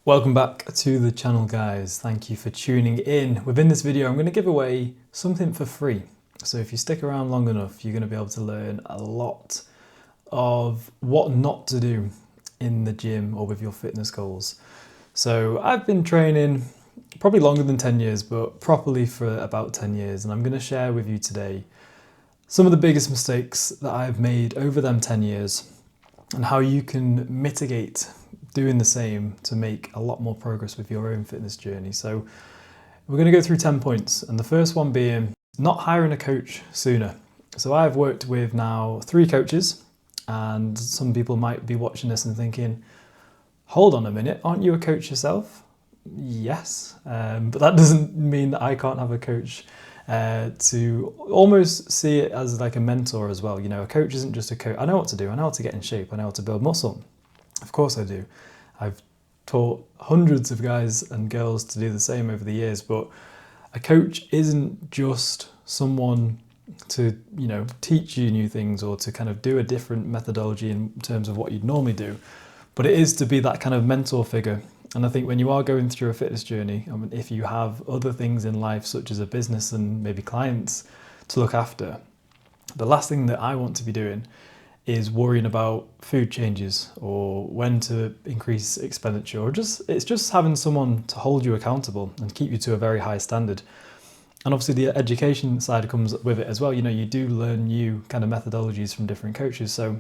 Welcome back to the channel, guys. Thank you for tuning in. Within this video, I'm going to give away something for free. So if you stick around long enough, you're going to be able to learn a lot of what not to do in the gym or with your fitness goals. So I've been training probably longer than 10 years, but properly for about 10 years. And I'm going to share with you today some of the biggest mistakes that I've made over them 10 years and how you can mitigate doing the same to make a lot more progress with your own fitness journey. So we're going to go through 10 points, and the first one being not hiring a coach sooner. So I've worked with now 3 coaches, and some people might be watching this and thinking, hold on a minute, aren't you a coach yourself? Yes, but that doesn't mean that I can't have a coach to almost see it as like a mentor as well. You know, a coach isn't just a coach. I know what to do. I know how to get in shape. I know how to build muscle. Of course I do. I've taught hundreds of guys and girls to do the same over the years, but a coach isn't just someone to, you know, teach you new things or to kind of do a different methodology in terms of what you'd normally do, but it is to be that kind of mentor figure. And I think when you are going through a fitness journey, I mean, if you have other things in life, such as a business and maybe clients to look after, the last thing that I want to be doing is worrying about food changes or when to increase expenditure, or it's just having someone to hold you accountable and keep you to a very high standard. And obviously the education side comes with it as well. You know, you do learn new kind of methodologies from different coaches. So,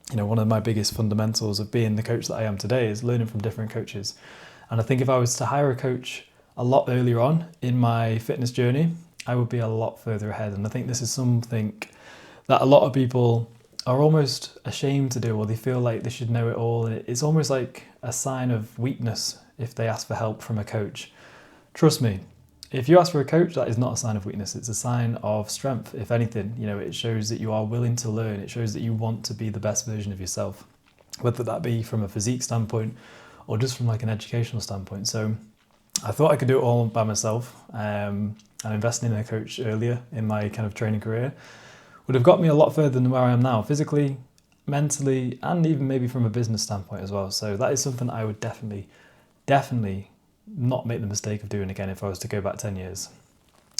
you know, one of my biggest fundamentals of being the coach that I am today is learning from different coaches. And I think if I was to hire a coach a lot earlier on in my fitness journey, I would be a lot further ahead. And I think this is something that a lot of people are almost ashamed to do, or they feel like they should know it all. And it's almost like a sign of weakness if they ask for help from a coach. Trust me, if you ask for a coach, that is not a sign of weakness. It's a sign of strength. If anything, you know, it shows that you are willing to learn. It shows that you want to be the best version of yourself, whether that be from a physique standpoint or just from like an educational standpoint. So I thought I could do it all by myself. And investing in a coach earlier in my kind of training career would have got me a lot further than where I am now, physically, mentally, and even maybe from a business standpoint as well. So that is something I would definitely not make the mistake of doing again if I was to go back 10 years.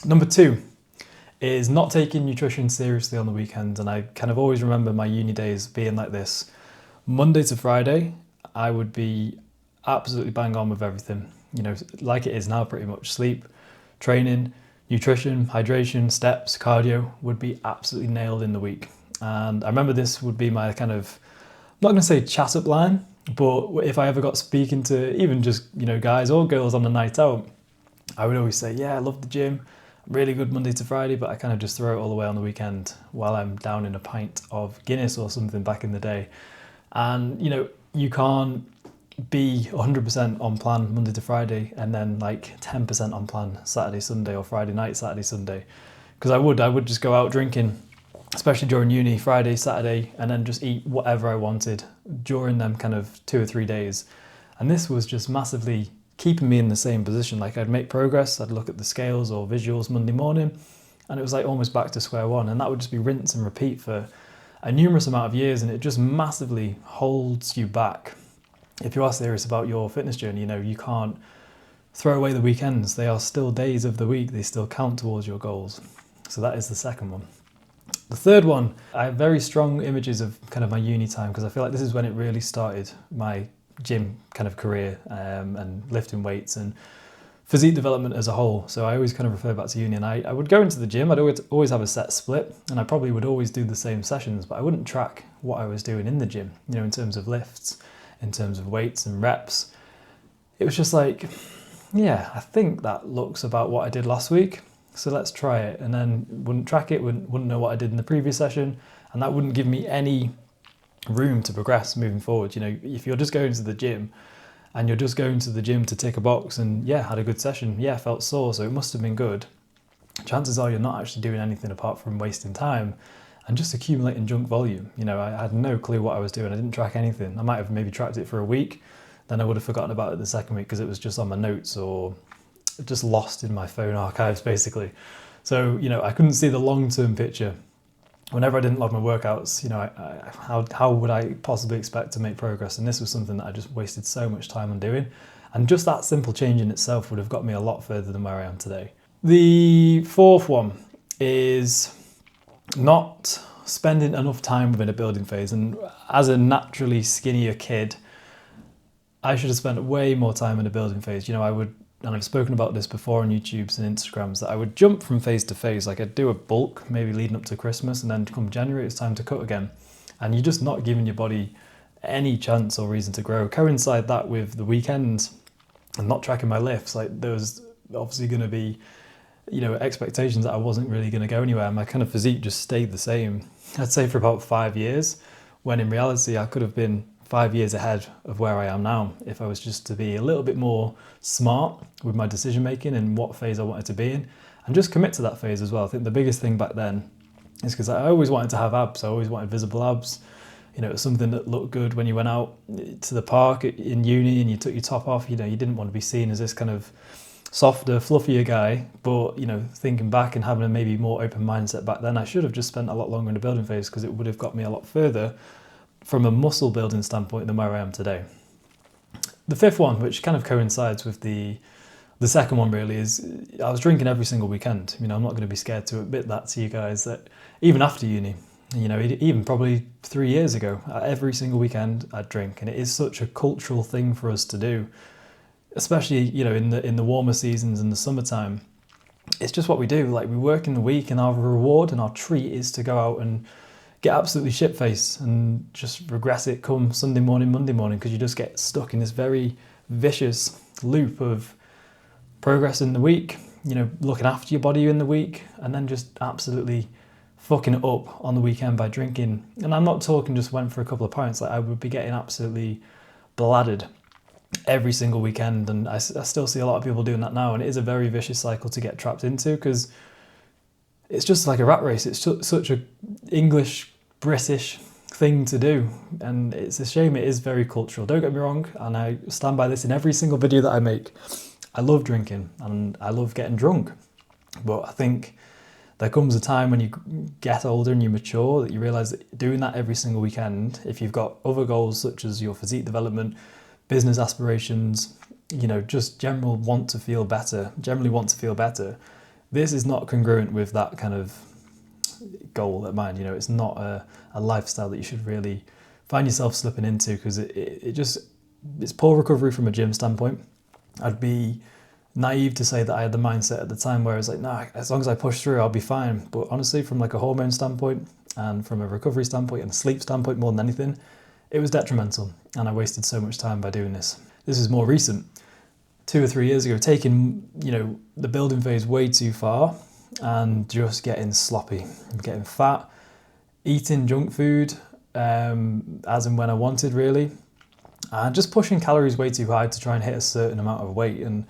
Number 2 is not taking nutrition seriously on the weekends. And I kind of always remember my uni days being like this. Monday to Friday, I would be absolutely bang on with everything, you know, like it is now pretty much. Sleep, training, nutrition, hydration, steps, cardio would be absolutely nailed in the week. And I remember this would be my kind of, I'm not going to say chat up line, but if I ever got speaking to even just, you know, guys or girls on a night out, I would always say, yeah, I love the gym. I'm really good Monday to Friday, but I kind of just throw it all away on the weekend while I'm down in a pint of Guinness or something back in the day. And, you know, you can't be 100% on plan Monday to Friday and then like 10% on plan Saturday, Sunday, or Friday night, Saturday, Sunday. Because I would just go out drinking, especially during uni, Friday, Saturday, and then just eat whatever I wanted during them kind of 2 or 3 days. And this was just massively keeping me in the same position. Like I'd make progress, I'd look at the scales or visuals Monday morning, and it was like almost back to square one. And that would just be rinse and repeat for a numerous amount of years, and it just massively holds you back. If you are serious about your fitness journey, you know, you can't throw away the weekends. They are still days of the week. They still count towards your goals. So that is the second one. The third one, I have very strong images of kind of my uni time, because I feel like this is when it really started my gym kind of career, and lifting weights and physique development as a whole. So I always kind of refer back to uni, and I would go into the gym. I'd always have a set split, and I probably would always do the same sessions, but I wouldn't track what I was doing in the gym, you know, in terms of lifts, in terms of weights and reps. It was just like, yeah, I think that looks about what I did last week, so let's try it. And then wouldn't track it, wouldn't know what I did in the previous session, and that wouldn't give me any room to progress moving forward. You know, if you're just going to the gym and you're just going to the gym to tick a box and yeah, had a good session, yeah, felt sore, so it must have been good, chances are you're not actually doing anything apart from wasting time and just accumulating junk volume. You know, I had no clue what I was doing. I didn't track anything. I might have maybe tracked it for a week, then I would have forgotten about it the second week because it was just on my notes or just lost in my phone archives, basically. So, you know, I couldn't see the long-term picture. Whenever I didn't love my workouts, you know, how would I possibly expect to make progress? And this was something that I just wasted so much time on doing. And just that simple change in itself would have got me a lot further than where I am today. The fourth one is not spending enough time within a building phase. And as a naturally skinnier kid, I should have spent way more time in a building phase. You know, I would, and I've spoken about this before on YouTubes and Instagrams, that I would jump from phase to phase. Like I'd do a bulk, maybe leading up to Christmas, and then come January, it's time to cut again. And you're just not giving your body any chance or reason to grow. Coincide that with the weekends and not tracking my lifts. Like there was obviously going to be, you know, expectations that I wasn't really going to go anywhere. My kind of physique just stayed the same, I'd say, for about 5 years, when in reality I could have been 5 years ahead of where I am now if I was just to be a little bit more smart with my decision making and what phase I wanted to be in, and just commit to that phase as well. I think the biggest thing back then is because I always wanted to have abs. I always wanted visible abs. You know, it was something that looked good when you went out to the park in uni and you took your top off. You know, you didn't want to be seen as this kind of softer, fluffier guy. But, you know, thinking back and having a maybe more open mindset back then, I should have just spent a lot longer in the building phase, because it would have got me a lot further from a muscle building standpoint than where I am today. The fifth one, which kind of coincides with the second one really, is I was drinking every single weekend. You know, I'm not going to be scared to admit that to you guys, that even after uni, you know, even probably 3 years ago, every single weekend I'd drink. And it is such a cultural thing for us to do, especially, you know, in the warmer seasons and the summertime. It's just what we do. Like, we work in the week, and our reward and our treat is to go out and get absolutely shit-faced and just regress it come Sunday morning, Monday morning, because you just get stuck in this very vicious loop of progress in the week, you know, looking after your body in the week, and then just absolutely fucking it up on the weekend by drinking. And I'm not talking just went for a couple of pints. Like, I would be getting absolutely bladdered every single weekend, and I still see a lot of people doing that now, and it is a very vicious cycle to get trapped into, because it's just like a rat race. It's such a English, British thing to do, and it's a shame. It is very cultural, don't get me wrong, and I stand by this in every single video that I make. I love drinking and I love getting drunk, but I think there comes a time when you get older and you mature that you realise that doing that every single weekend, if you've got other goals such as your physique development, business aspirations, you know, just generally want to feel better, this is not congruent with that kind of goal at mine. You know, it's not a lifestyle that you should really find yourself slipping into, because it's poor recovery from a gym standpoint. I'd be naive to say that I had the mindset at the time where I was like, nah, as long as I push through, I'll be fine. But honestly, from like a hormone standpoint and from a recovery standpoint and sleep standpoint more than anything, it was detrimental, and I wasted so much time by doing this. This is more recent. 2 or 3 years ago, taking, you know, the building phase way too far and just getting sloppy, getting fat, eating junk food as and when I wanted, really, and just pushing calories way too high to try and hit a certain amount of weight. And,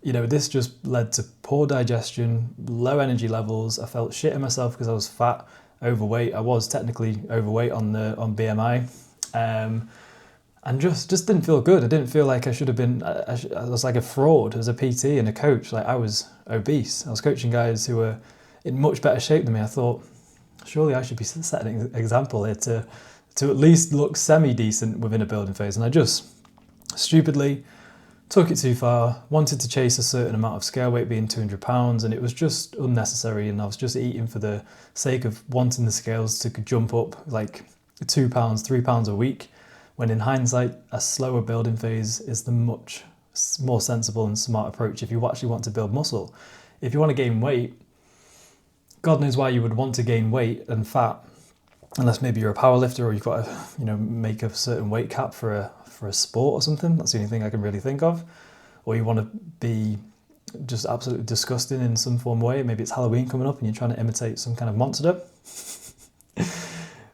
you know, this just led to poor digestion, low energy levels. I felt shit in myself because I was fat, overweight. I was technically overweight on BMI. And just didn't feel good. I didn't feel like I should have been. I was like a fraud as a PT and a coach. Like, I was obese. I was coaching guys who were in much better shape than me. I thought, surely I should be setting an example here to at least look semi-decent within a building phase. And I just stupidly took it too far, wanted to chase a certain amount of scale weight being 200 pounds, and it was just unnecessary. And I was just eating for the sake of wanting the scales to jump up like 2 pounds, 3 pounds a week, when in hindsight, a slower building phase is the much more sensible and smart approach if you actually want to build muscle. If you want to gain weight, God knows why you would want to gain weight and fat, unless maybe you're a power lifter or you've got to, you know, make a certain weight cap for a sport or something. That's the only thing I can really think of. Or you want to be just absolutely disgusting in some form way. Maybe it's Halloween coming up and you're trying to imitate some kind of monster.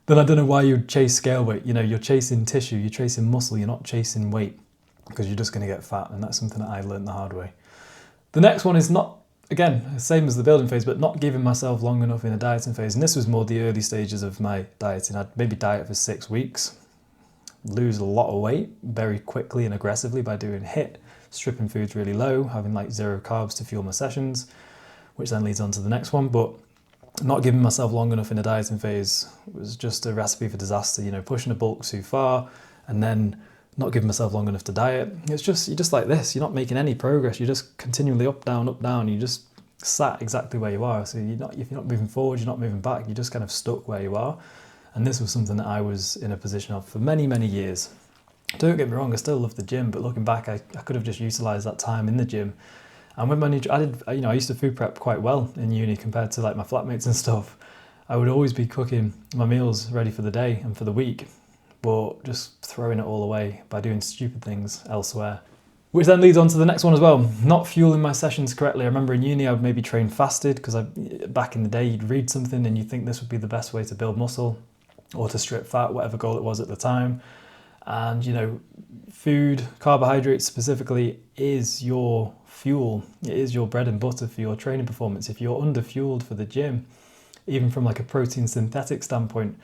Then I don't know why you'd chase scale weight. You know, you're chasing tissue, you're chasing muscle, you're not chasing weight, because you're just going to get fat. And that's something that I learned the hard way. The next one is not, again, same as the building phase, but not giving myself long enough in a dieting phase. And this was more the early stages of my dieting. I'd maybe diet for 6 weeks, lose a lot of weight very quickly and aggressively by doing HIIT, stripping foods really low, having like 0 carbs to fuel my sessions, which then leads on to the next one. But not giving myself long enough in a dieting phase was just a recipe for disaster. You know, pushing a bulk too far and then not giving myself long enough to diet. It's just, you're just like this. You're not making any progress. You're just continually up, down, up, down. You just sat exactly where you are. So if you're not moving forward, you're not moving back. You're just kind of stuck where you are. And this was something that I was in a position of for many, many years. Don't get me wrong, I still love the gym, but looking back, I could have just utilised that time in the gym. And with I used to food prep quite well in uni compared to like my flatmates and stuff. I would always be cooking my meals ready for the day and for the week, but just throwing it all away by doing stupid things elsewhere. Which then leads on to the next one as well, not fueling my sessions correctly. I remember in uni I would maybe train fasted because back in the day you'd read something and you think this would be the best way to build muscle or to strip fat, whatever goal it was at the time. And food, carbohydrates specifically, is your fuel. It is your bread and butter for your training performance. If you're underfueled for the gym, even from like a protein synthetic standpoint,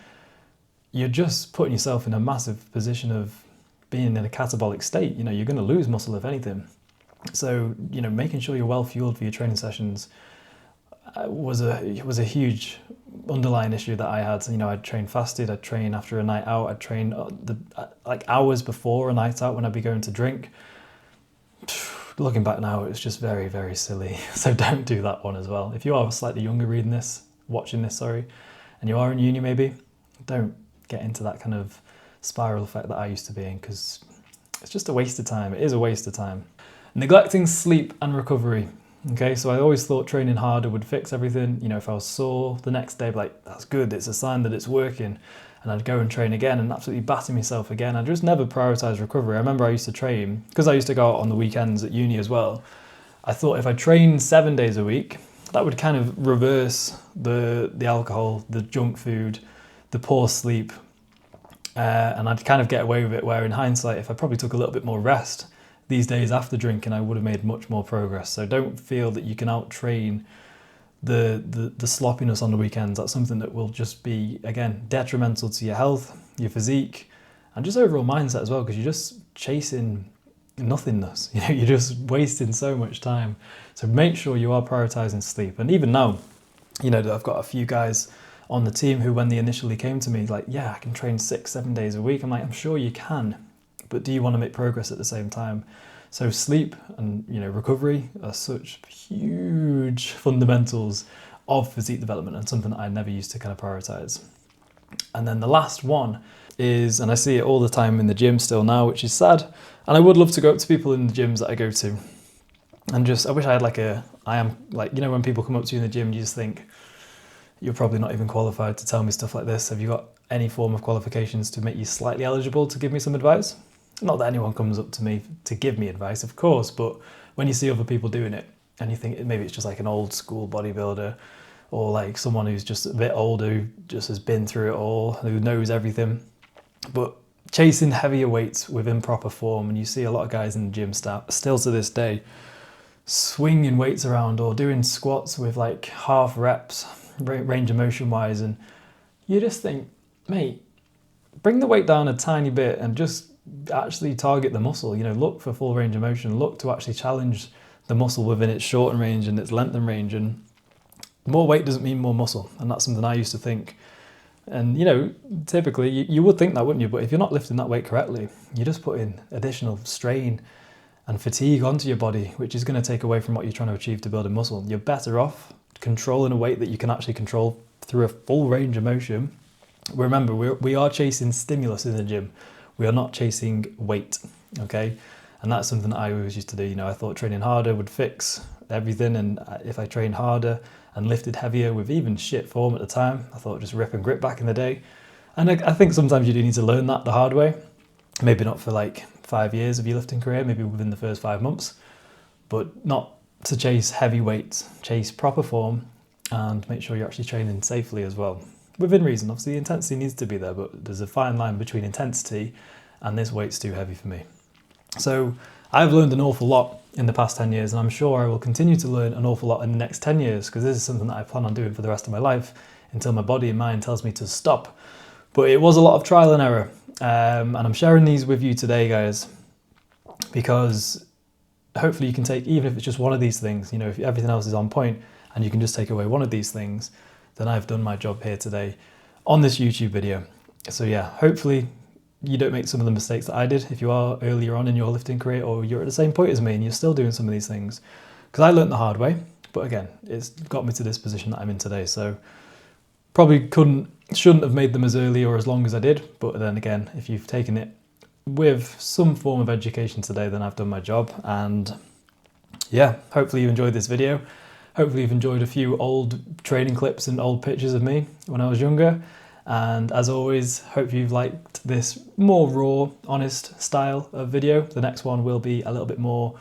you're just putting yourself in a massive position of being in a catabolic state. You're going to lose muscle if anything. So, making sure you're well fueled for your training sessions was a huge underlying issue that I had. I'd train fasted, I'd train after a night out, I'd train like hours before a night out when I'd be going to drink. Looking back now, it's just very, very silly. So don't do that one as well. If you are slightly younger watching this, and you are in uni maybe, don't get into that kind of spiral effect that I used to be in, because it's just a waste of time. It is a waste of time. Neglecting sleep and recovery. Okay, so I always thought training harder would fix everything. if I was sore the next day, I'd be like, that's good, it's a sign that it's working. And I'd go and train again and absolutely batter myself again. I just never prioritized recovery. I remember I used to train, because I used to go out on the weekends at uni as well. I thought if I trained 7 days a week, that would kind of reverse the alcohol, the junk food, the poor sleep. And I'd kind of get away with it, where in hindsight, if I probably took a little bit more rest these days after drinking, I would have made much more progress. So don't feel that you can out-train the sloppiness on the weekends. That's something that will just be, again, detrimental to your health, your physique, and just overall mindset as well, because you're just chasing nothingness. You're just wasting so much time. So make sure you are prioritizing sleep. And even now, I've got a few guys on the team who, when they initially came to me, like, yeah, I can train 6-7 days a week. I'm like, I'm sure you can, but do you want to make progress at the same time? So sleep and recovery are such huge fundamentals of physique development, and something that I never used to kind of prioritize. And then the last one is, and I see it all the time in the gym still now, which is sad, and I would love to go up to people in the gyms that I go to and I wish I had when people come up to you in the gym, you just think, you're probably not even qualified to tell me stuff like this. Have you got any form of qualifications to make you slightly eligible to give me some advice? Not that anyone comes up to me to give me advice, of course, but when you see other people doing it and you think maybe it's just like an old school bodybuilder, or like someone who's just a bit older, who just has been through it all, who knows everything, but chasing heavier weights with improper form. And you see a lot of guys in the gym still to this day swinging weights around or doing squats with like half reps, range of motion wise, and you just think, mate, bring the weight down a tiny bit and just actually target the muscle. Look for full range of motion, look to actually challenge the muscle within its shorten range and its lengthen range. And more weight doesn't mean more muscle, and that's something I used to think. And typically you would think that, wouldn't you? But if you're not lifting that weight correctly, you're just putting additional strain and fatigue onto your body, which is going to take away from what you're trying to achieve to build a muscle. You're better off controlling a weight that you can actually control through a full range of motion. Remember, we are chasing stimulus in the gym. We are not chasing weight, okay? And that's something that I always used to do. I thought training harder would fix everything, and if I trained harder and lifted heavier with even shit form at the time, I thought just rip and grip back in the day. And I think sometimes you do need to learn that the hard way. Maybe not for like 5 years of your lifting career, maybe within the first 5 months, but not to chase heavy weights. Chase proper form and make sure you're actually training safely as well. Within reason. Obviously the intensity needs to be there, but there's a fine line between intensity and this weight's too heavy for me. So I've learned an awful lot in the past 10 years, and I'm sure I will continue to learn an awful lot in the next 10 years, because this is something that I plan on doing for the rest of my life until my body and mind tells me to stop. But it was a lot of trial and error, and I'm sharing these with you today, guys, because hopefully you can take, even if it's just one of these things, if everything else is on point and you can just take away one of these things, then I've done my job here today on this YouTube video. So yeah, hopefully you don't make some of the mistakes that I did if you are earlier on in your lifting career, or you're at the same point as me and you're still doing some of these things. Because I learned the hard way, but again, it's got me to this position that I'm in today. So probably shouldn't have made them as early or as long as I did. But then again, if you've taken it with some form of education today, then I've done my job. And yeah, hopefully you enjoyed this video. Hopefully you've enjoyed a few old training clips and old pictures of me when I was younger. And as always, hope you've liked this more raw, honest style of video. The next one will be a little bit more,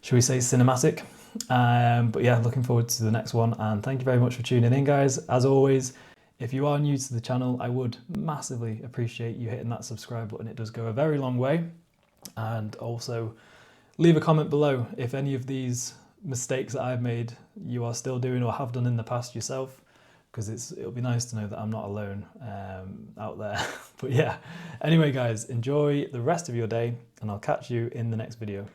should we say, cinematic. But yeah, looking forward to the next one. And thank you very much for tuning in, guys. As always, if you are new to the channel, I would massively appreciate you hitting that subscribe button. It does go a very long way. And also leave a comment below if any of these mistakes that I've made you are still doing or have done in the past yourself, because it'll be nice to know that I'm not alone out there. But yeah, anyway guys, enjoy the rest of your day and I'll catch you in the next video.